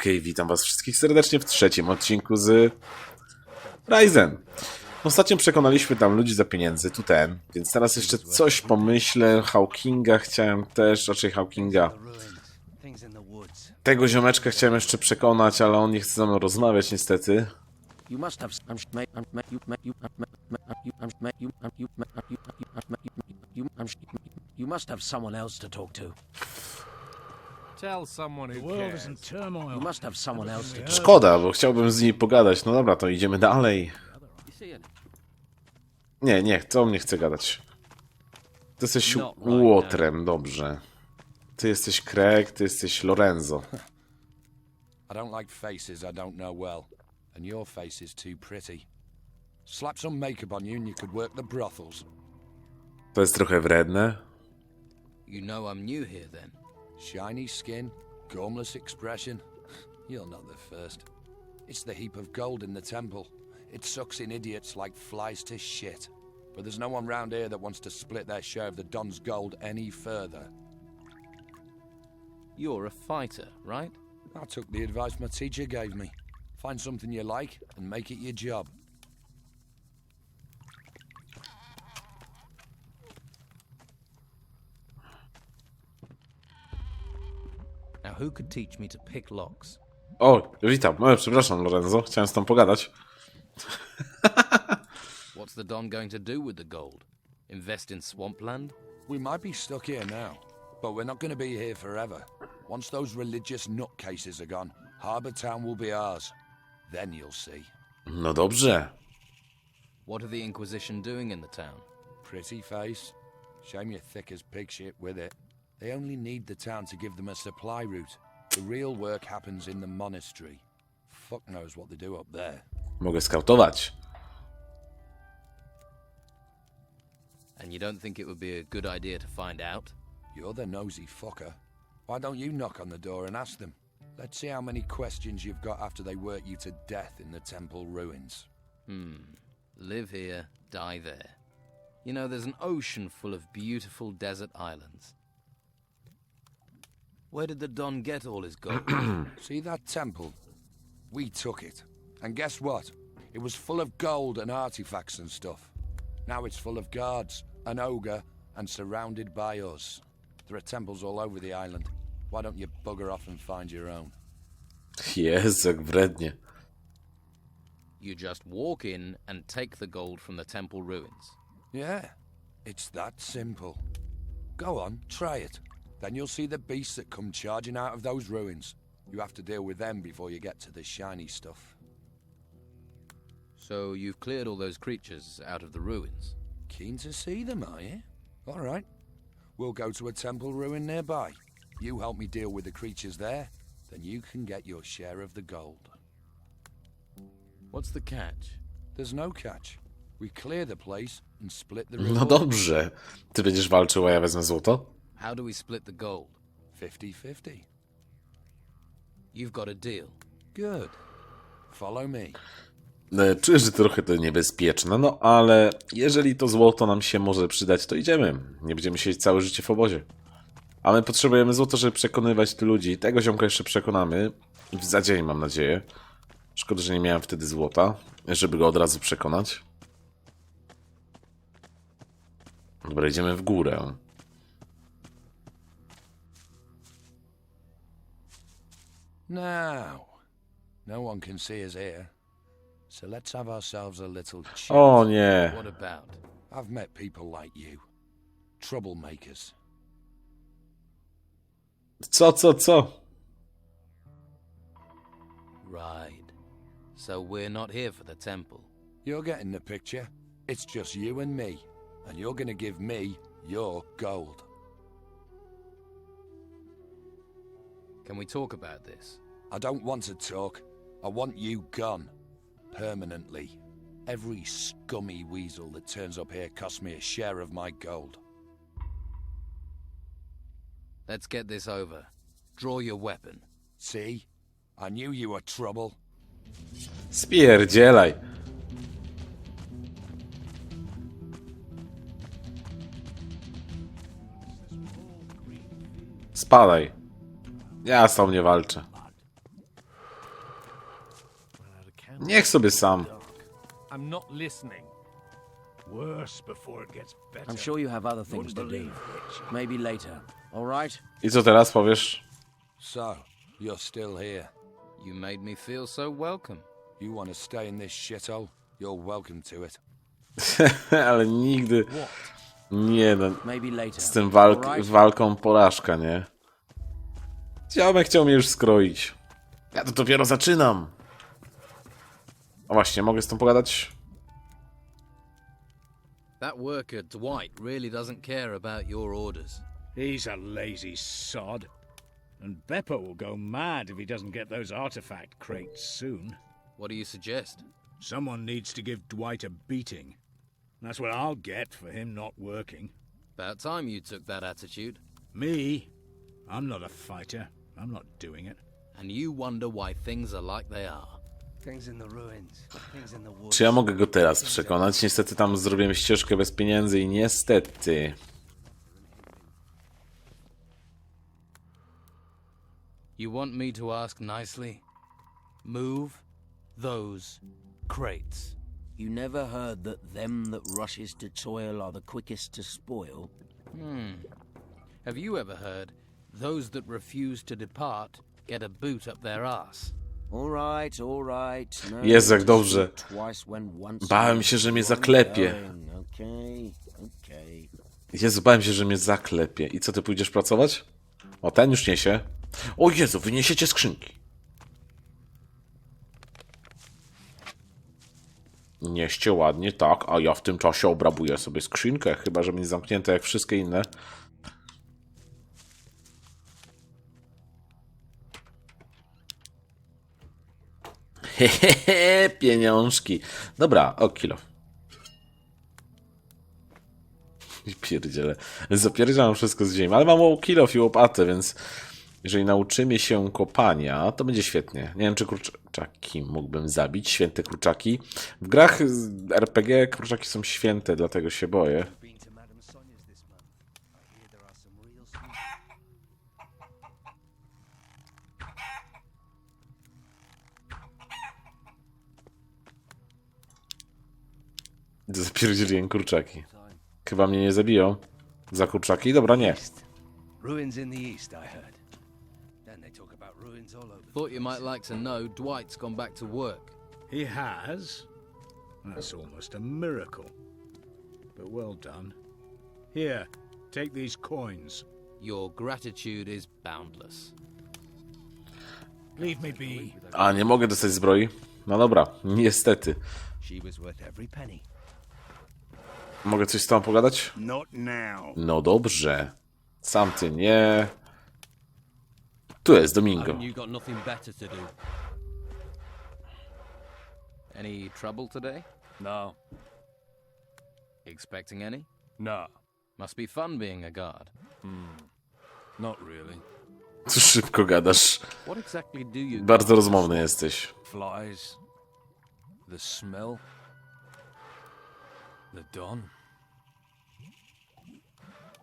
Okej, witam was wszystkich serdecznie w trzecim odcinku z Ryzen. Ostatnio przekonaliśmy tam ludzi za pieniędzy, tu ten, więc teraz jeszcze coś pomyślę. Hawkinga chciałem też, raczej Hawkinga. Tego ziomeczka chciałem jeszcze przekonać, ale on nie chce ze mną rozmawiać niestety. You must have someone else to talk to. Tell someone who cares. You must have someone else to talk to. Szkoda, bo chciałbym z niej pogadać. No dobra, to idziemy dalej. Nie, to on nie chce gadać. Ty jesteś Łotrem, dobrze. Ty jesteś Craig, ty jesteś Lorenzo. I don't like faces I don't know well, and your face is too pretty. Slap some makeup on you and you could work the brothels. To jest trochę wredne. You know I'm new here then. Shiny skin, gormless expression. You're not the first. It's the heap of gold in the temple. It sucks in idiots like flies to shit. But there's no one round here that wants to split their share of the Don's gold any further. You're a fighter, right? I took the advice my teacher gave me. Find something you like and make it your job. Now who could teach me to pick locks? O, witam. Przepraszam, Lorenzo. Chciałem z tobą pogadać. What's the Don going to do with the gold? Invest in swampland? We might be stuck here now, but we're not going to be here forever. Once those religious nutcases are gone, Harbour Town will be ours. Then you'll see. No dobrze. What are the Inquisition doing in the town? Pretty face. Shame you're thick as pig shit with it. They only need the town to give them a supply route. The real work happens in the monastery. Fuck knows what they do up there. Mogę skautować. And you don't think it would be a good idea to find out? You're the nosy fucker. Why don't you knock on the door and ask them? Let's see how many questions you've got after they work you to death in the temple ruins. Live here, die there. You know, there's an ocean full of beautiful desert islands. Where did the Don get all his gold? See that temple? We took it. And guess what? It was full of gold and artifacts and stuff. Now it's full of guards, an ogre, and surrounded by us. There are temples all over the island. Why don't you bugger off and find your own? Jezu, jak wrednie. You just walk in and take the gold from the temple ruins. Yeah, it's that simple. Go on, try it. Then you'll see the beasts that come charging out of those ruins. You have to deal with them before you get to the shiny stuff. So you've cleared all those creatures out of the ruins? Keen to see them, are you? All right. We'll go to a temple ruin nearby. You help me deal with the creatures there, then you can get your share of the gold. What's the catch? There's no catch. We clear the place and split the No reward. dobrze. Ty będziesz walczył, a ja wezmę złoto? How do we split the gold? 50-50. You've got a deal. Good. Follow me. Czuję, że trochę to niebezpieczne, no ale jeżeli to złoto nam się może przydać, to idziemy. Nie będziemy siedzieć całe życie w obozie. A my potrzebujemy złota, żeby przekonywać tu ludzi. Tego ziomka jeszcze przekonamy. Za dzień, mam nadzieję. Szkoda, że nie miałem wtedy złota, żeby go od razu przekonać. Dobra, idziemy w górę. Now, no one can see us here. So let's have ourselves a little chat. O nie. What about? I've met people like you. Troublemakers. Co? Right. So we're not here for the temple. You're getting the picture. It's just you and me. And you're gonna give me your gold. Can we talk about this? I don't want to talk. I want you gone. Permanently. Every scummy weasel that turns up here costs me a share of my gold. Let's get this over. Draw your weapon. See? I knew you were trouble. Spierdzielaj. Spadaj. Ja z tą nie walczę. Niech sobie sam. I'm not listening. Worse before it gets better. I'm sure you have other things to do. Maybe later. All right? I co teraz powiesz? So, you're still here. You made me feel so welcome. You want to stay in this shithole? You're welcome to it. Ale nigdy... Nie no, Maybe later. z tym All right? walką porażka, nie? Ziomek chciał mnie już skroić. Ja to dopiero zaczynam. O właśnie, mogę z tą pogadać? That worker, Dwight, really doesn't care about your orders. He's a lazy sod. And Beppo will go mad if he doesn't get those artifact crates soon. What do you suggest? Someone needs to give Dwight a beating. That's what I'll get for him not working. About time you took that attitude. Me? I'm not a fighter. I'm not doing it. And you wonder why things are like they are. Things in the ruins. Things in the woods. Czy ja mogę go teraz przekonać? Niestety tam zrobimy ścieżkę bez pieniędzy i niestety... You want me to ask nicely? Move those crates. You never heard that them that rushes to toil are the quickest to spoil? Have you ever heard those that refuse to depart get a boot up their arse? All right, all right. No, Jezu, jak dobrze. twice when once Bałem się, że mnie zaklepie. Okay, okay. Jezu, bałem się, że mnie zaklepie. I co, ty pójdziesz pracować? O, ten już niesie. O Jezu, wy niesiecie skrzynki. Nieście ładnie, tak, a ja w tym czasie obrabuję sobie skrzynkę, chyba że będzie zamknięte jak wszystkie inne. Hehehe, pieniążki. Dobra, o kilo. I pierdzielę. Zapierdzielam wszystko z ziemi, ale mam kilof i łopatę, więc jeżeli nauczymy się kopania, to będzie świetnie. Nie wiem, czy kurczaki mógłbym zabić, święte kurczaki. W grach RPG kurczaki są święte, dlatego się boję. Zapierdzieliłem kurczaki. Chyba mnie nie zabiją. Za kurczaki? Dobra, nie. Ruins in the east, I heard. Then they talk about ruins all over. Thought you might like to know Dwight's gone back to work. He has? That's almost a miracle. But well done. Here, take these coins. Your gratitude is boundless. Leave me be. A, nie mogę dostać zbroi? No dobra, niestety. She was worth every penny. Mogę coś z tobą pogadać? Not now. No dobrze. Sam ty nie. Tu jest Domingo. Haven't you got nothing better to do? Any trouble today? No, Expecting any? no, Must be fun being a guard. not really. Tu szybko gadasz. What exactly do you Bardzo rozmowny jesteś. Flies, the smell, the dawn.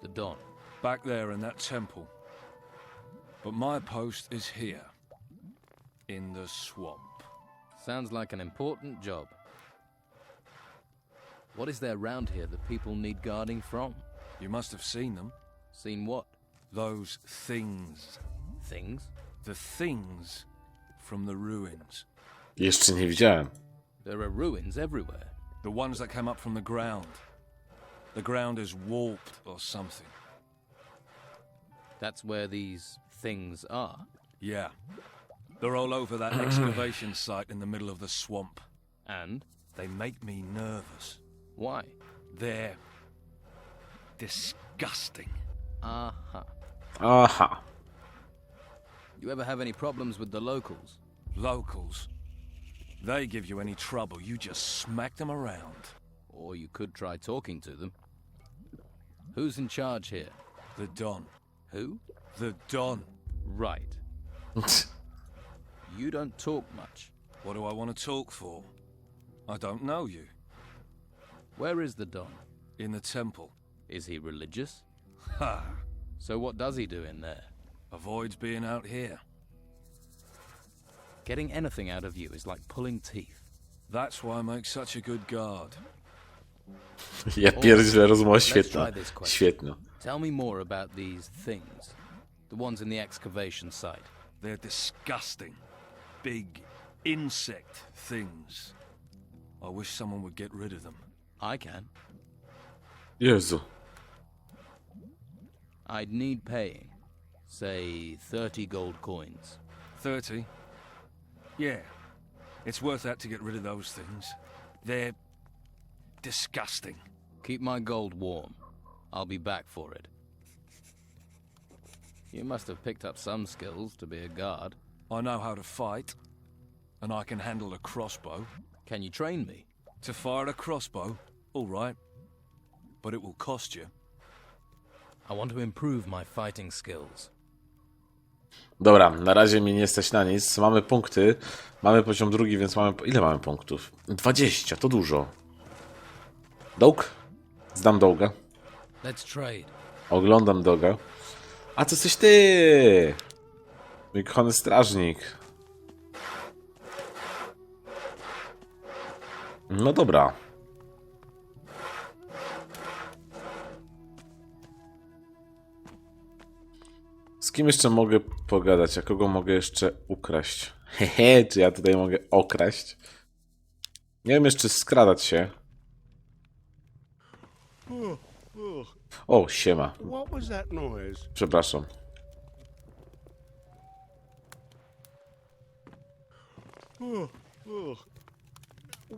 The Don. Back there in that temple. But my post is here, in the swamp. Sounds like an important job. What is there round here that people need guarding from? You must have seen them. Seen what? Those things. Things? The things from the ruins. Jeszcze nie widziałem. There are ruins everywhere. The ones that came up from the ground. The ground is warped or something. That's where these things are. Yeah. They're all over that excavation site in the middle of the swamp. And They make me nervous. why? They're disgusting. Aha. Aha. You ever have any problems with the locals? Locals. They give you any trouble, you just smack them around. Or you could try talking to them. Who's in charge here? The Don. Who? The Don. Right. You don't talk much. What do I want to talk for? I don't know you. Where is the Don? In the temple. Is he religious? Ha! So what does he do in there? Avoids being out here. Getting anything out of you is like pulling teeth. That's why I make such a good guard. Ja pierdzielę rozmowa Let's świetna. try this question. Świetna. Tell me more about these things. The ones in the excavation site. They're disgusting. Big insect things. I wish someone would get rid of them. I can. Jezu. I'd need paying. Say 30 gold coins. 30? Yeah. It's worth that to get rid of those things. They're disgusting. Keep my gold warm. I'll be back for it. You must have picked up some skills to be a guard. I know how to fight, and I can handle a crossbow. Can you train me? To fire a crossbow? All right. But it will cost you. I want to improve my fighting skills. Dobra, na razie mi nie stać na nic. Mamy punkty. Mamy poziom drugi, więc mamy... Ile mamy punktów? 20, to dużo. Dog? Znam Doga. Let's trade. Oglądam Doga. A to jesteś ty! Mój kochany strażnik. No dobra. Z kim jeszcze mogę pogadać? A kogo mogę jeszcze ukraść? Hehe, czy ja tutaj mogę okraść? Nie wiem jeszcze skradać się. O, siema. What was that noise? Przepraszam.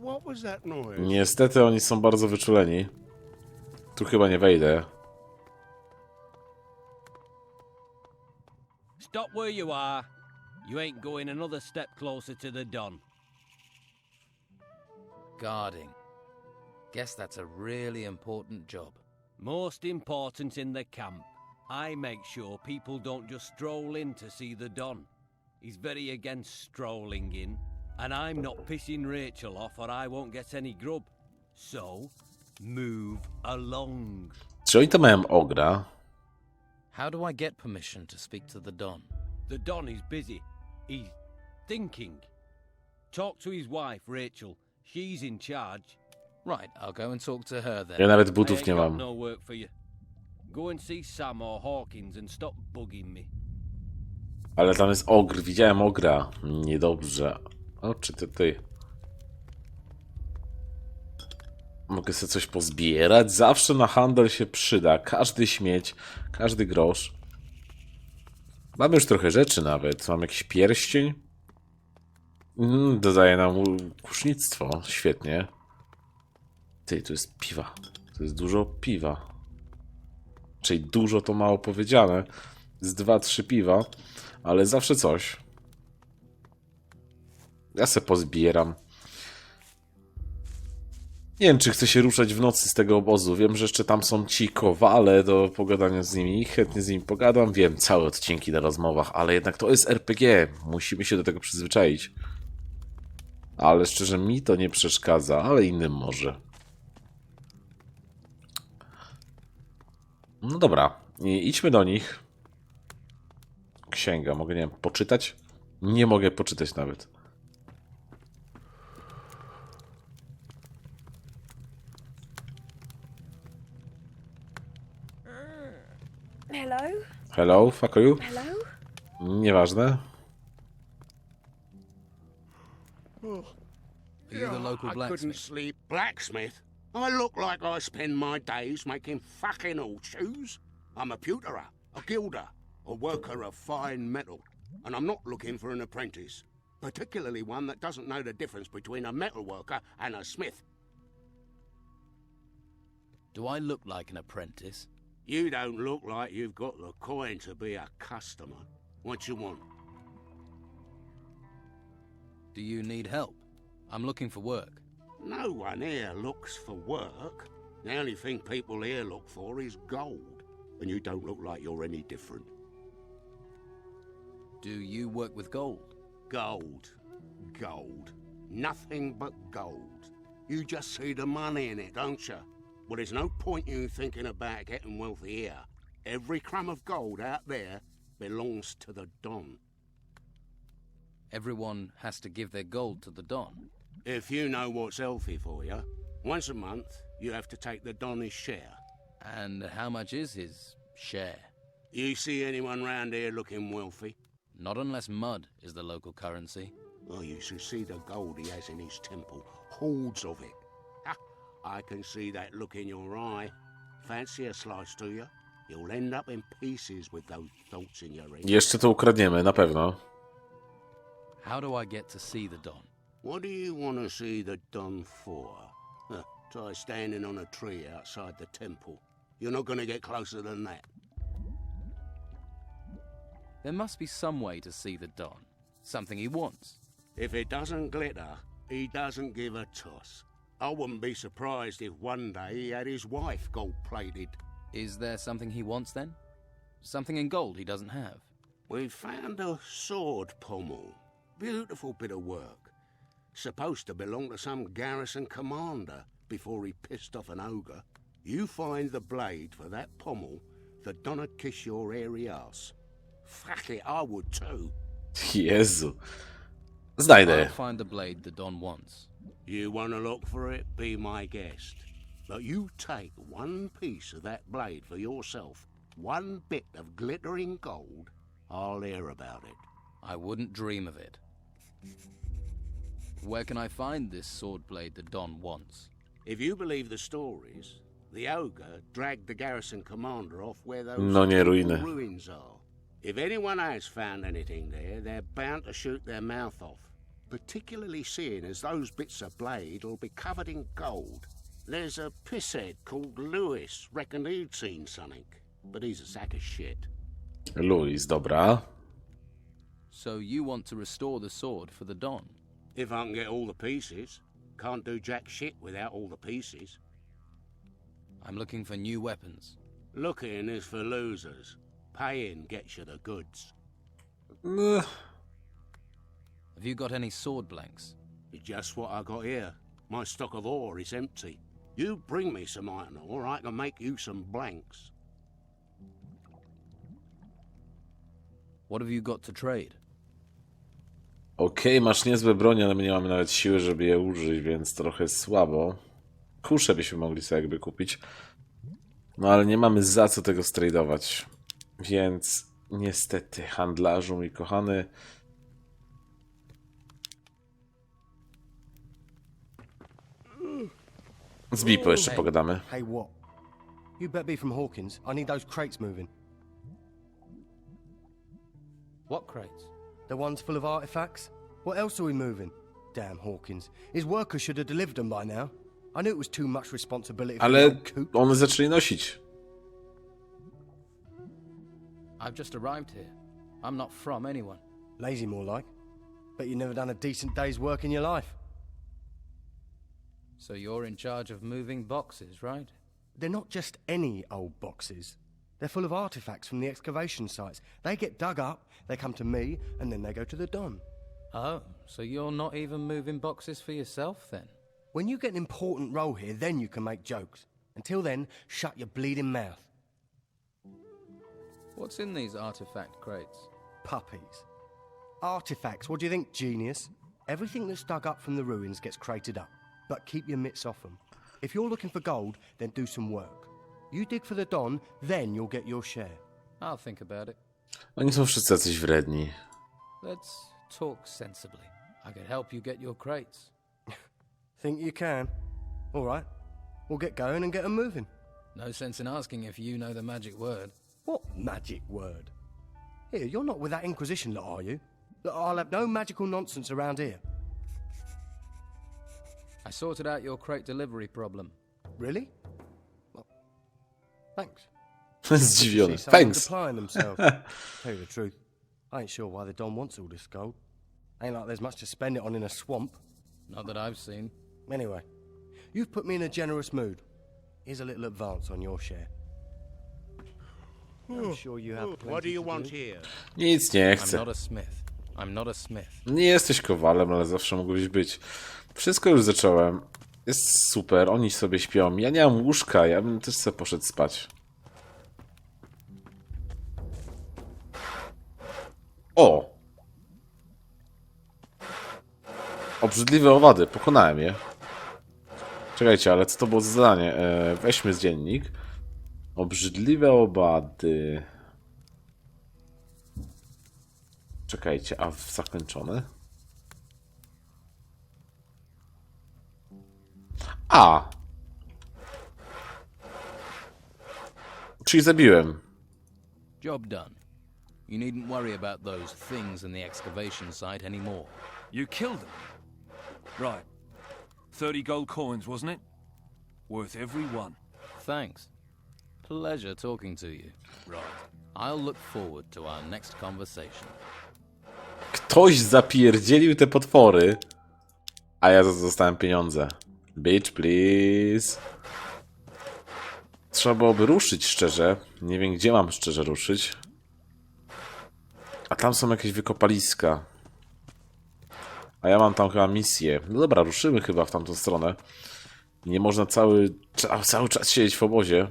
What was that noise? Niestety oni są bardzo wyczuleni. Tu chyba nie wejdę. Stop where you are. You ain't going another step closer to the Don. Guarding. Guess that's a really important job. Most important in the camp. I make sure people don't just stroll in to see the Don. He's very against strolling in, and I'm not pissing Rachel off or I won't get any grub. So, move along. Czy oni to mają ogra? How do I get permission to speak to the Don? The Don is busy. He's thinking. Talk to his wife, Rachel. She's in charge. Right, I'll go and talk to her then. Ja nawet I butów ain't nie got mam. no work for you. Go and see Sam or Hawkins and stop bugging me. Ale tam jest ogr, widziałem ogra. Niedobrze. O, czy ty? Mogę sobie coś pozbierać? Zawsze na handel się przyda. Każdy śmieć, każdy grosz. Mamy już trochę rzeczy nawet. Mam jakiś pierścień. Dodaje nam kusznictwo. Świetnie. Ty, tu jest piwa. Tu jest dużo piwa. Czyli dużo to mało powiedziane. Z 2-3 piwa. Ale zawsze coś. Ja se pozbieram. Nie wiem, czy chcę się ruszać w nocy z tego obozu. Wiem, że jeszcze tam są ci kowale do pogadania z nimi i chętnie z nimi pogadam. Wiem, całe odcinki na rozmowach, ale jednak to jest RPG. Musimy się do tego przyzwyczaić. Ale szczerze, mi to nie przeszkadza, ale innym może. No dobra, idźmy do nich. Księga, mogę, nie wiem, poczytać? Nie mogę poczytać nawet. Hello? Hello, fuck you? Hello? Nieważne. Are you the local I couldn't blacksmith? sleep. Blacksmith? I look like I spend my days making fucking horseshoes. I'm a pewterer, a gilder, a worker of fine metal, and I'm not looking for an apprentice, particularly one that doesn't know the difference between a metal worker and a smith. Do I look like an apprentice? You don't look like you've got the coin to be a customer. What you want? Do you need help? I'm looking for work. No one here looks for work. The only thing people here look for is gold, and you don't look like you're any different. Do you work with gold? Gold. Gold. Nothing but gold. You just see the money in it, don't you? Well, there's no point you thinking about getting wealthy here. Every crumb of gold out there belongs to the Don. Everyone has to give their gold to the Don. If you know what's healthy for you, once a month you have to take the Don his share. And how much is his share? You see anyone round here looking wealthy? Not unless mud is the local currency. Oh, you should see the gold he has in his temple. Hordes of it. Ha! I can see that look in your eye. Fancy a slice, do you? You'll end up in pieces with those thoughts in your head. Jeszcze to ukradniemy, na pewno. How do I get to see the Don? What do you want to see the Don for? Try standing on a tree outside the temple. You're not going to get closer than that. There must be some way to see the Don. Something he wants. If it doesn't glitter, he doesn't give a toss. I wouldn't be surprised if one day he had his wife gold-plated. Is there something he wants then? Something in gold he doesn't have? We found a sword pommel. Beautiful bit of work. Supposed to belong to some garrison commander before he pissed off an ogre. You find the blade for that pommel, the Don'd kiss your hairy ass. Fuck it, I would too. Jezu. I'll Znajdę. find the blade the Don wants. You want to look for it, be my guest. But you take one piece of that blade for yourself, one bit of glittering gold, I'll hear about it. I wouldn't dream of it. Where can I find this sword blade the Don wants? If you believe the stories, the ogre dragged the garrison commander off where those No nie ruiny. ruins are. If anyone has found anything there, they're bound to shoot their mouth off. Particularly seeing as those bits of blade will be covered in gold. There's a pisshead called Lewis, reckoned he'd seen something. But he's a sack of shit. Luis, dobra. So you want to restore the sword for the Don? If I can get all the pieces. Can't do jack shit without all the pieces. I'm looking for new weapons. Looking is for losers. Paying gets you the goods. Ugh. Have you got any sword blanks? It's just what I got here. My stock of ore is empty. You bring me some iron ore, I can make you some blanks. What have you got to trade? Okej, masz niezłe bronie, ale my nie mamy nawet siły, żeby je użyć, więc trochę słabo. Kusze byśmy mogli sobie jakby kupić. No ale nie mamy za co tego stradować. Więc niestety, handlarzu mój kochany. Z Bipo jeszcze pogadamy. Hey, what? You better be from Hawkins. I need those crates moving. What crates? The ones full of artifacts? What else are we moving? Damn Hawkins. His workers should have delivered them by now. I knew it was too much responsibility for the Ale old coot. one zaczęli nosić. I've just arrived here. I'm not from anyone. Lazy more like. Bet you never done a decent day's work in your life. So you're in charge of moving boxes, right? They're not just any old boxes. They're full of artifacts from the excavation sites. They get dug up, they come to me, and then they go to the Don. Oh, so you're not even moving boxes for yourself then? When you get an important role here, then you can make jokes. Until then, shut your bleeding mouth. What's in these artifact crates? Puppies. Artifacts, what do you think, genius? Everything that's dug up from the ruins gets crated up. But keep your mitts off them. If you're looking for gold, then do some work. You dig for the Don, then you'll get your share. I'll think about it. Oni są wszyscy jacyś wredni. Let's talk sensibly. I could help you get your crates. Think you can? All right. We'll get going and get them moving. No sense in asking if you know the magic word. What magic word? Here, you're not with that Inquisition lot, are you? Look, I'll have no magical nonsense around here. I sorted out your crate delivery problem. Really? Well, thanks. Zdziwiony. See someone Thanks. applying themselves. Tell you the truth, I ain't sure why the Don wants all this gold. Ain't like there's much to spend it on in a swamp. Not that I've seen. Anyway, you've put me in a generous mood. Here's a little advance on your share. I'm sure you have plenty What do you to want do. here? Nic nie I'm chcę. not a smith. I'm not a smith. Nie jesteś kowalem, ale zawsze mógłbyś być. Wszystko już zacząłem. Jest super, oni sobie śpią. Ja nie mam łóżka, ja bym też sobie poszedł spać. O! Obrzydliwe owady, pokonałem je. Czekajcie, ale co to było za zadanie? Weźmy z dziennik. Obrzydliwe owady. Czekajcie, a zakończone? A! Czyli zabiłem. Job done. You needn't worry about those things in the excavation site anymore. You killed them? Right. 30 gold coins, wasn't it? Worth every one. Thanks. Pleasure talking to you. Right. I'll look forward to our next conversation. Ktoś zapierdzielił te potwory, a ja za to dostałem pieniądze. Bitch, please. Trzeba byłoby ruszyć szczerze. Nie wiem, gdzie mam szczerze ruszyć. A tam są jakieś wykopaliska. A ja mam tam chyba misję. No dobra, ruszymy chyba w tamtą stronę. Nie można cały czas siedzieć w obozie.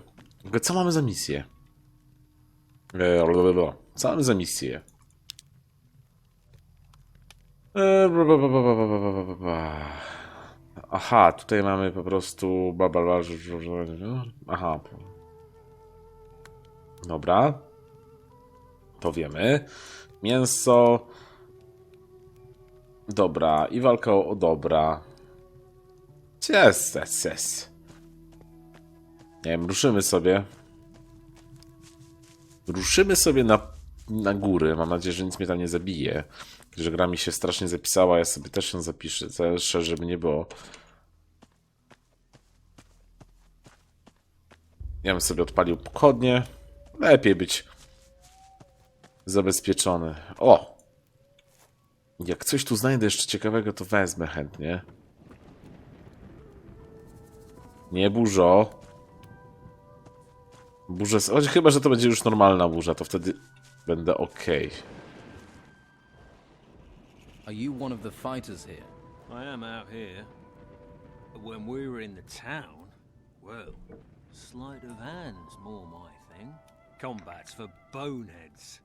Co mamy za misję? Co mamy za misję? Aha, tutaj mamy po prostu... Aha. Dobra. To wiemy. Mięso. Dobra. I walka o dobra. Yes. Nie wiem, ruszymy sobie. Ruszymy sobie na góry. Mam nadzieję, że nic mnie tam nie zabije. Że gra mi się strasznie zapisała, ja sobie też ją zapiszę. Też, żeby nie było. Ja bym sobie odpalił pochodnie. Lepiej być zabezpieczony. O! Jak coś tu znajdę jeszcze ciekawego, to wezmę chętnie. Nie burzo. Burzę... Choć chyba, że to będzie już normalna burza, to wtedy będę ok. Are you one of the fighters here? I am out here. When we were in the town, well, sleight of hand's more my thing. Combat's for boneheads.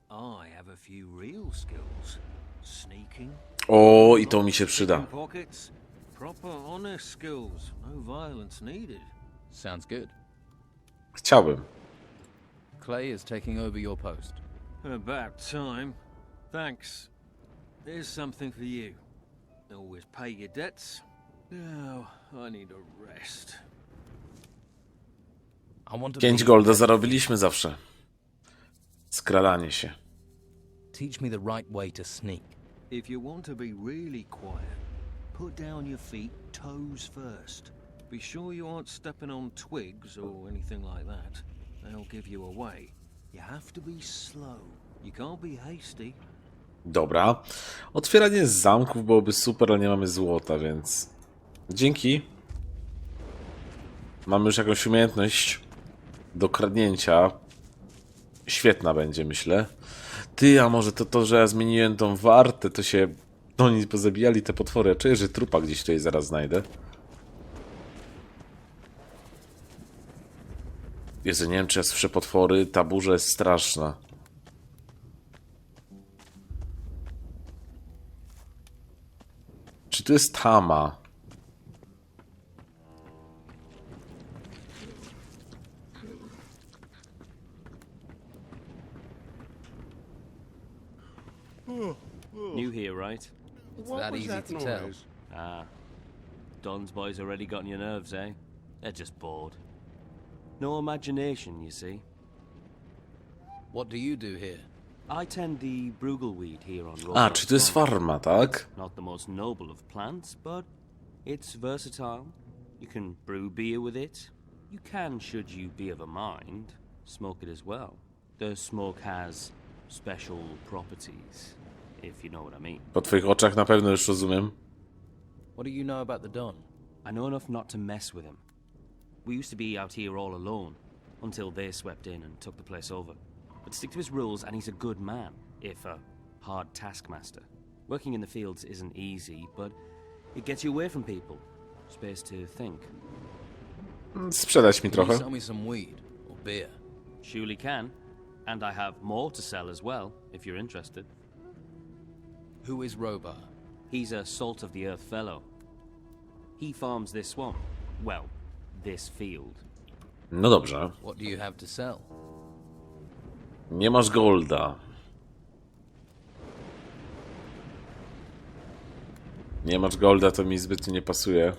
I have a few real skills. Sneaking. O, i to mi się przyda. Pockets. Proper honest skills. No violence needed. Sounds good. Chciałbym. Clay is taking over your post. About time. Thanks. There's something for you. Always pay your debts. Now, I need a rest. I want to 5 golda zarobiliśmy zawsze. Skradanie się. Teach me the right way to sneak. If you want to be really quiet, put down your feet toes first. Be sure you aren't stepping on twigs or anything like that. They'll give you away. You have to be slow. You can't be hasty. Dobra. Otwieranie zamków byłoby super, ale nie mamy złota, więc... Dzięki. Mamy już jakąś umiejętność do kradnięcia. Świetna będzie, myślę. Ty, a może to, że ja zmieniłem tą wartę, to się... Oni pozabijali te potwory. Ja czuję, że trupa gdzieś tutaj zaraz znajdę. Jezu, nie wiem, czy ja słyszę potwory. Ta burza jest straszna. Czy tu jest tama? New here, right? It's that easy to tell. Ah. Don's boys already got on your nerves, eh? They're just bored. No imagination, you see. What do you do here? I tend the brugelweed here on A, czy to jest farma, tak? Not the most noble of plants, but it's versatile. You can brew beer with it. You can, should you be of a mind, smoke it as well. The smoke has special properties, if you know what I mean. Po twoich oczach na pewno już rozumiem. What do you know about the Don? I know enough not to mess with him. We used to be out here all alone, until they swept in and took the place over. But stick to his rules and he's a good man, if a hard taskmaster. Working in the fields isn't easy, but it gets you away from people. Space to think. Sprzedać mi Can you trochę. sell me some weed or beer? Surely can. And I have more to sell as well, if you're interested. Who is Robar? He's a salt-of-the-earth fellow. He farms this swamp. Well, this field. No dobrze. What do you have to sell? Nie masz golda. Nie masz golda, to mi zbytnio nie pasuje.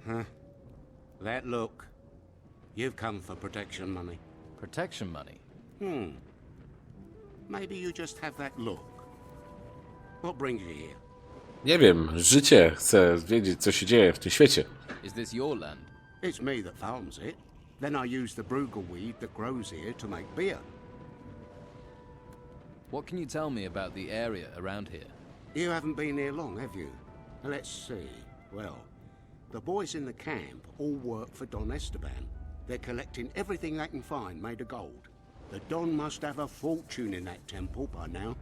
Huh? That look. You've come for protection money. Protection money? Maybe you just have that look. What brings you here? Nie wiem, życie. Chcę wiedzieć, co się dzieje w tym świecie. Is this your land? It's me that farms it. Then I use the brugelweed that grows here to make beer. What can you tell me about the area around here? You haven't been here long, have you? Let's see. Well, the boys in the camp all work for Don Esteban. They're collecting everything they can find made of gold. The Don must have a fortune in that temple by now.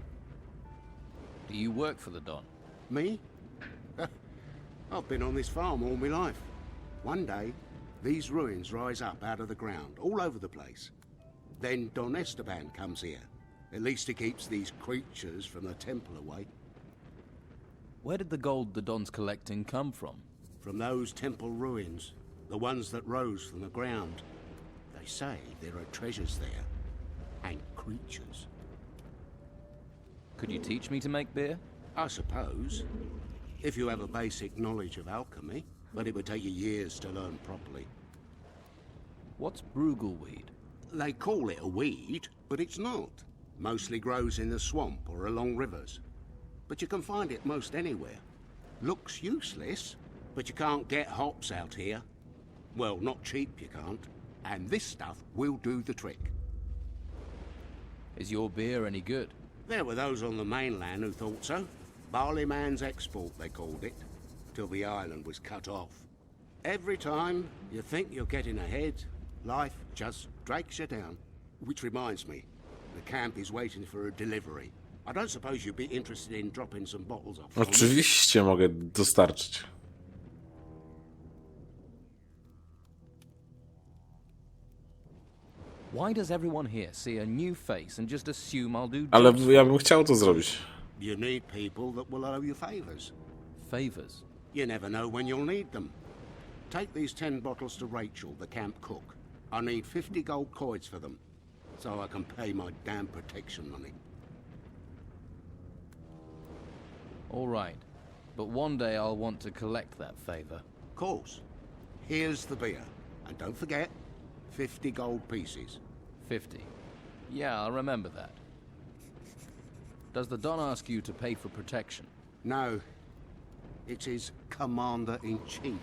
Do you work for the Don? Me? I've been on this farm all my life. One day, these ruins rise up out of the ground, all over the place. Then Don Esteban comes here. At least he keeps these creatures from the temple away. Where did the gold the Don's collecting come from? From those temple ruins, the ones that rose from the ground. They say there are treasures there, and creatures. Could you teach me to make beer? I suppose, if you have a basic knowledge of alchemy, but it would take you years to learn properly. What's brugelweed? They call it a weed, but it's not. Mostly grows in the swamp or along rivers. But you can find it most anywhere. Looks useless, but you can't get hops out here. Well, not cheap you can't. And this stuff will do the trick. Is your beer any good? There were those on the mainland who thought so. Barley man's export, they called it, till the island was cut off. Every time you think you're getting ahead, life just drags you down. Which reminds me, the camp is waiting for a delivery. I don't suppose you'd be interested in dropping some bottles off. Oczywiście mogę dostarczyć. Why does everyone here see a new face and just assume I'll do Ale jobs? ja bym chciał to zrobić. You need people that will owe you favors. Favors? You never know when you'll need them. Take these 10 bottles to Rachel, the camp cook. I need 50 gold coins for them, so I can pay my damn protection money. All right, but one day I'll want to collect that favor. Of course. Here's the beer. And don't forget, 50 gold pieces. 50. Yeah, I'll remember that. Does the Don ask you to pay for protection? No. It's his commander-in-chief.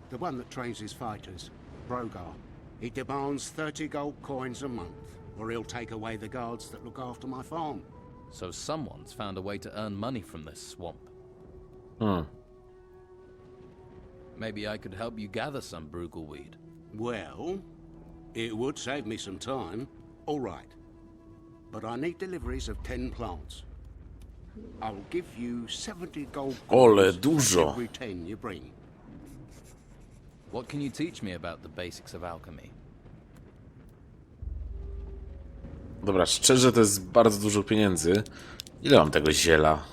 The one that trains his fighters, Brogar. He demands 30 gold coins a month, or he'll take away the guards that look after my farm. So someone's found a way to earn money from this swamp. Maybe I could help you gather some brugelweed. Well, it would save me some time. All right. But I need deliveries of 10 plants. I'll give you 70 gold Ole coins dużo. every 10 you bring. What can you teach me about the basics of alchemy? Dobra, szczerze to jest bardzo dużo pieniędzy. Ile mam tego ziela?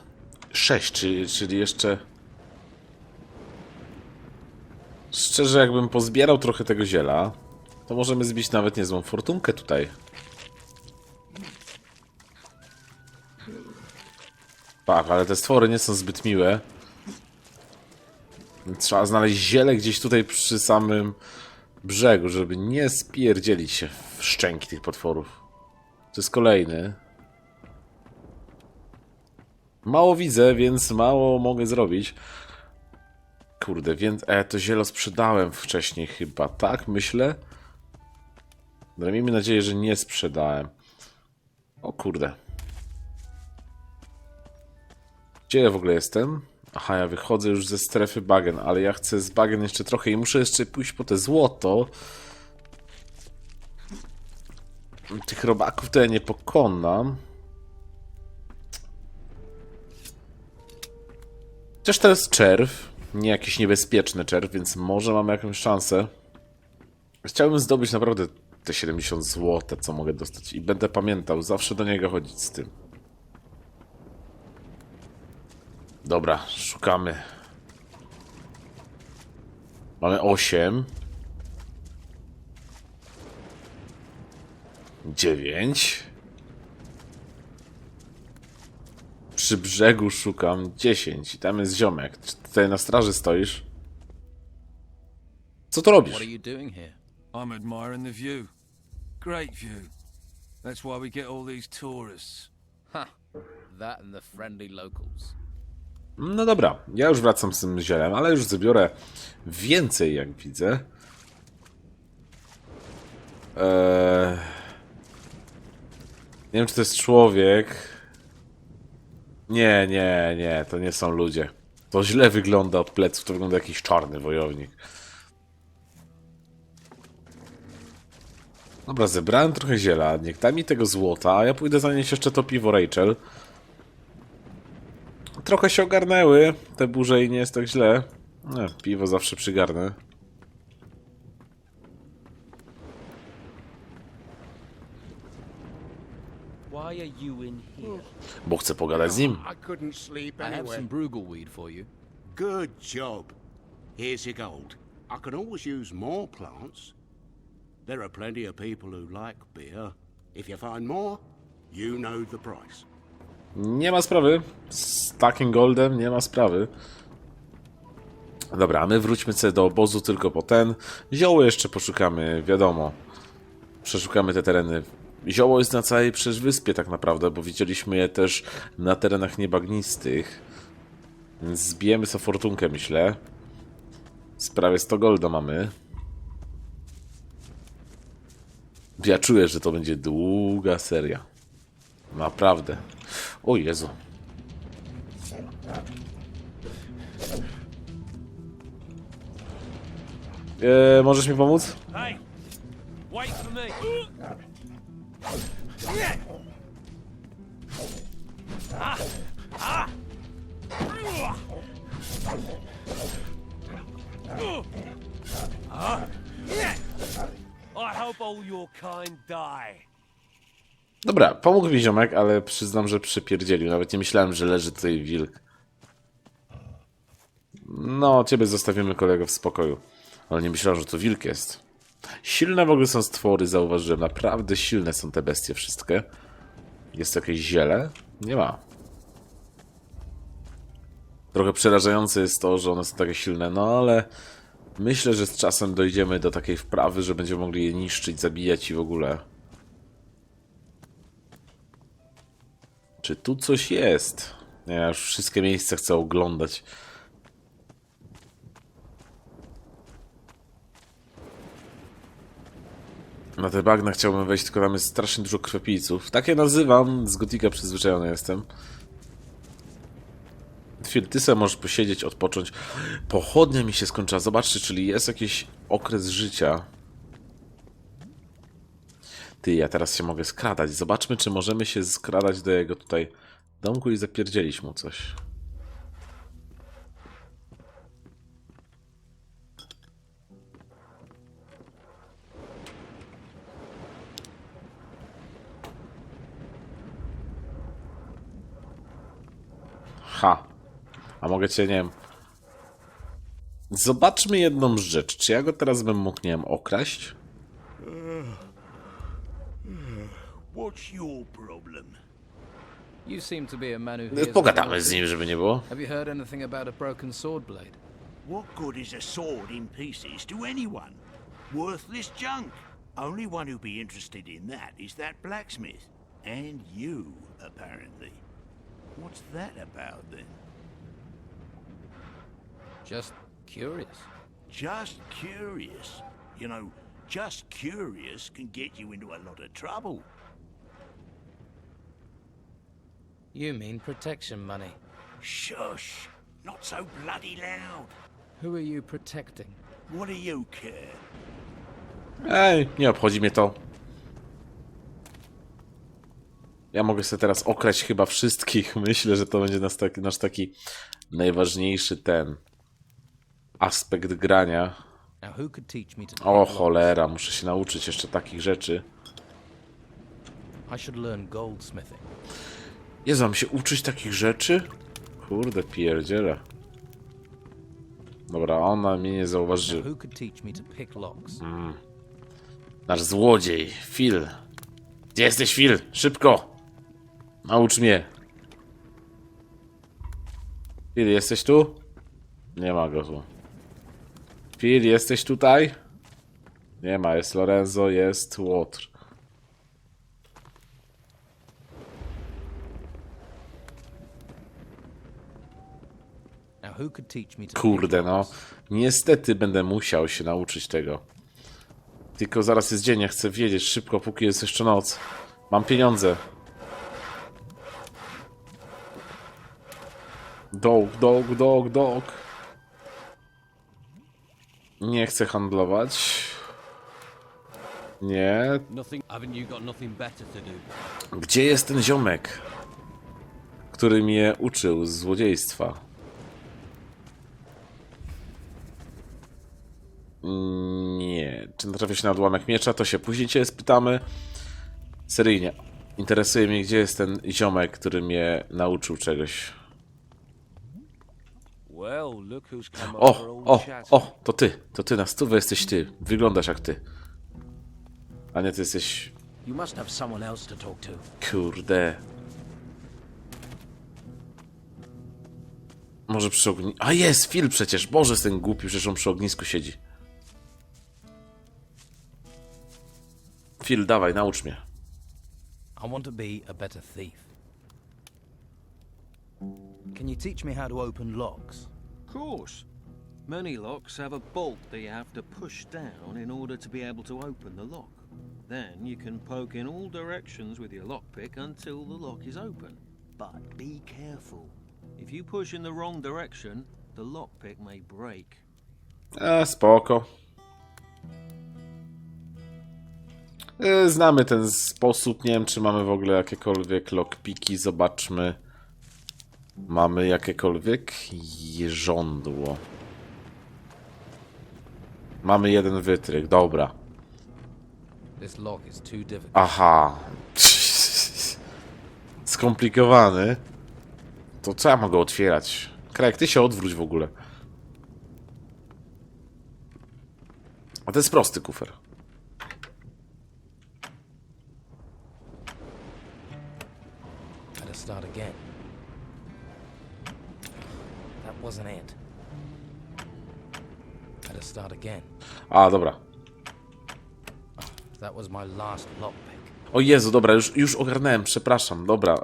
6, czyli jeszcze... Szczerze, jakbym pozbierał trochę tego ziela, to możemy zbić nawet niezłą fortunkę tutaj. Tak, ale te stwory nie są zbyt miłe. Trzeba znaleźć ziele gdzieś tutaj przy samym brzegu, żeby nie spierdzielić się w szczęki tych potworów. To jest kolejny. Mało widzę, więc mało mogę zrobić. Kurde, więc to zielo sprzedałem wcześniej chyba, tak? Myślę. Ale miejmy nadzieję, że nie sprzedałem. O kurde. Gdzie ja w ogóle jestem? Aha, ja wychodzę już ze strefy bagien, ale ja chcę z bagien jeszcze trochę i muszę jeszcze pójść po te złoto. Tych robaków to ja nie pokonam. Chociaż to jest czerw, nie jakiś niebezpieczny czerw, więc może mamy jakąś szansę. Chciałbym zdobyć naprawdę te 70 zł, co mogę dostać i będę pamiętał zawsze do niego chodzić z tym. Dobra, szukamy. Mamy 8. 9. Przy brzegu szukam 10. I tam jest ziomek. Czy tutaj na straży stoisz? Co tu robisz? What are you doing here? I'm admiring the view. Great view. That's why we get all these tourists. Ha! That and the friendly locals. No dobra, ja już wracam z tym zielem, ale już zabiorę więcej, jak widzę. Nie wiem, czy to jest człowiek. Nie, to nie są ludzie. To źle wygląda od pleców, to wygląda jakiś czarny wojownik. Dobra, zebrałem trochę ziela, niech da mi tego złota, a ja pójdę zanieść jeszcze to piwo Rachel. Trochę się ogarnęły te burze i nie jest tak źle. Piwo zawsze przygarnę. Why are you in here? Bo chcę pogadać z nim. I couldn't sleep I have anywhere. some brugleweed for you. Good job. Here's your gold. I can always use more plants. There are plenty of people who like beer. If you find more, you know the price. Nie ma sprawy. Z takim goldem nie ma sprawy. Dobra, my wróćmy sobie do obozu tylko po ten. Zioło jeszcze poszukamy, wiadomo. Przeszukamy te tereny. Zioło jest na całej przecież wyspie tak naprawdę, bo widzieliśmy je też na terenach niebagnistych. Więc zbijemy sobie fortunkę, myślę. Z prawie 100 golda mamy. Ja czuję, że to będzie długa seria. Naprawdę. O Jezu. Możesz mi pomóc? Hey! Wait for me! I hope all your kind die. Dobra, pomógł mi ziomek, ale przyznam, że przypierdzielił. Nawet nie myślałem, że leży tutaj wilk. No, ciebie zostawimy, kolego, w spokoju. Ale nie myślałem, że to wilk jest. Silne w ogóle są stwory, zauważyłem. Naprawdę silne są te bestie wszystkie. Jest jakieś ziele? Nie ma. Trochę przerażające jest to, że one są takie silne, no ale myślę, że z czasem dojdziemy do takiej wprawy, że będziemy mogli je niszczyć, zabijać i w ogóle. Czy tu coś jest? Ja już wszystkie miejsca chcę oglądać. Na te bagna chciałbym wejść, tylko tam jest strasznie dużo krwiopijców. Tak je nazywam, z Gotika przyzwyczajony jestem. Chwil, ty sobie możesz posiedzieć, odpocząć. Pochodnia mi się skończyła. Zobaczcie, czyli jest jakiś okres życia. Ty, ja teraz się mogę skradać. Zobaczmy, czy możemy się skradać do jego tutaj domku i zapierdzielić mu coś. Ha. A mogę cię, nie wiem... Zobaczmy jedną rzecz. Czy ja go teraz bym mógł, nie wiem, okraść? What's your problem? You seem to be a man who hears Pogadamy z nim, żeby nie było. Have you heard anything about a broken sword blade? What good is a sword in pieces to anyone? Worthless junk. Only one who'd be interested in that is that blacksmith. And you, apparently. What's that about, then? Just curious. Just curious. You know, just curious can get you into a lot of trouble. You mean protection money. Shush! Not so bloody loud. Who are you protecting? What do you care? Ej, nie obchodzi mnie to. Ja mogę sobie teraz okraść chyba wszystkich. Myślę, że to będzie nasz taki najważniejszy ten aspekt grania. Now who could teach me to O cholera, muszę się nauczyć jeszcze takich rzeczy. I should learn goldsmithing. Jezu, mam się uczyć takich rzeczy? Kurde, pierdziele. Dobra, ona mnie nie zauważy. Who could teach me to pick locks? Nasz złodziej, Phil. Gdzie jesteś, Phil? Szybko! Naucz mnie. Phil, jesteś tu? Nie ma go tu. Phil, jesteś tutaj? Nie ma, jest Lorenzo, jest Łotr. Now who could teach me to Kurde, no. Niestety będę musiał się nauczyć tego. Tylko zaraz jest dzień, ja chcę wiedzieć szybko, póki jest jeszcze noc. Mam pieniądze. Dog. Nie chcę handlować. Nie. Nothing. Haven't you got nothing better to do? Gdzie jest ten ziomek, który mnie uczył złodziejstwa? Nie. Czy natrafia się na odłamek miecza? To się później cię spytamy. Seryjnie. Interesuje mnie, gdzie jest ten ziomek, który mnie nauczył czegoś. Well, look who's come over old chat. To ty, na stówę jesteś ty. Wyglądasz jak ty. A nie, ty jesteś... You must have someone else to talk to. Kurde. Może przy ognisku... A jest, Phil przecież. Boże, jest ten głupi, przecież on przy ognisku siedzi. Phil, dawaj, naucz mnie. I want to be a better thief. Can you teach me how to open locks? Of course. Many locks have a bolt that you have to push down in order to be able to open the lock. Then you can poke in all directions with your lockpick until the lock is open. But be careful. If you push in the wrong direction, the lockpick may break. Spoko. Znamy ten sposób. Nie wiem, czy mamy w ogóle jakiekolwiek lockpiki. Zobaczmy. Mamy jakiekolwiek żądło. Mamy jeden wytrych. Dobra. This lock is too difficult. Aha. Skomplikowany. To co ja mogę otwierać? Krajek, ty się odwróć w ogóle. A to jest prosty kufer. Better start again. That wasn't it. Better start again. A, dobra. That was my last lockpick. O Jezu, dobra, już ogarnąłem, przepraszam, dobra.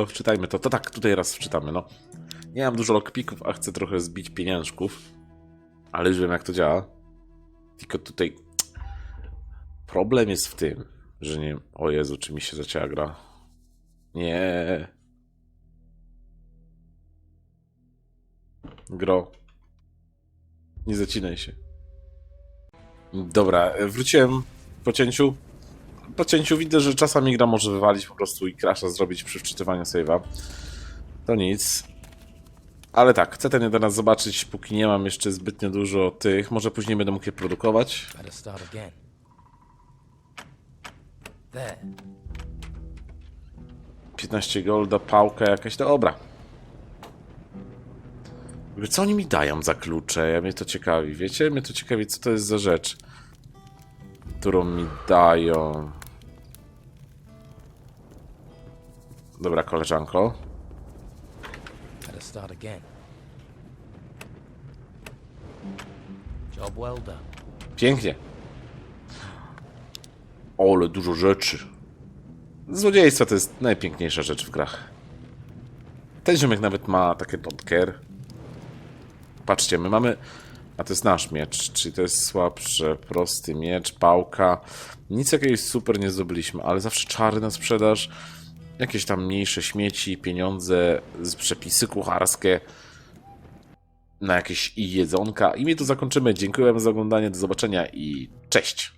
Wczytajmy to. To tak, tutaj raz wczytamy, no. Nie mam dużo lockpików, a chcę trochę zbić pieniążków. Ale już wiem, jak to działa. Tylko tutaj... Problem jest w tym, że nie... O Jezu, czy mi się zacięła gra? Nie. Gro. Nie zacinaj się. Dobra, wróciłem po cięciu. Po cięciu widzę, że czasami gra może wywalić po prostu i crasha zrobić przy wczytywaniu save'a. To nic. Ale tak, chcę ten teraz zobaczyć, póki nie mam jeszcze zbytnio dużo tych. Może później będę mógł je produkować. 15 golda, pałka jakaś, dobra. Co oni mi dają za klucze? Mnie to ciekawi, wiecie? Mnie to ciekawi, co to jest za rzecz, którą mi dają. Dobra, koleżanko. Pięknie. Ale dużo rzeczy. Złodziejstwo to jest najpiękniejsza rzecz w grach. Ten ziomek nawet ma takie don't. Patrzcie, my mamy... A to jest nasz miecz, czyli to jest słabsze, prosty miecz, pałka. Nic jakiegoś super nie zdobyliśmy, ale zawsze czary na sprzedaż. Jakieś tam mniejsze śmieci, pieniądze, przepisy kucharskie. Na jakieś jedzonka. I my tu zakończymy. Dziękuję za oglądanie, do zobaczenia i cześć!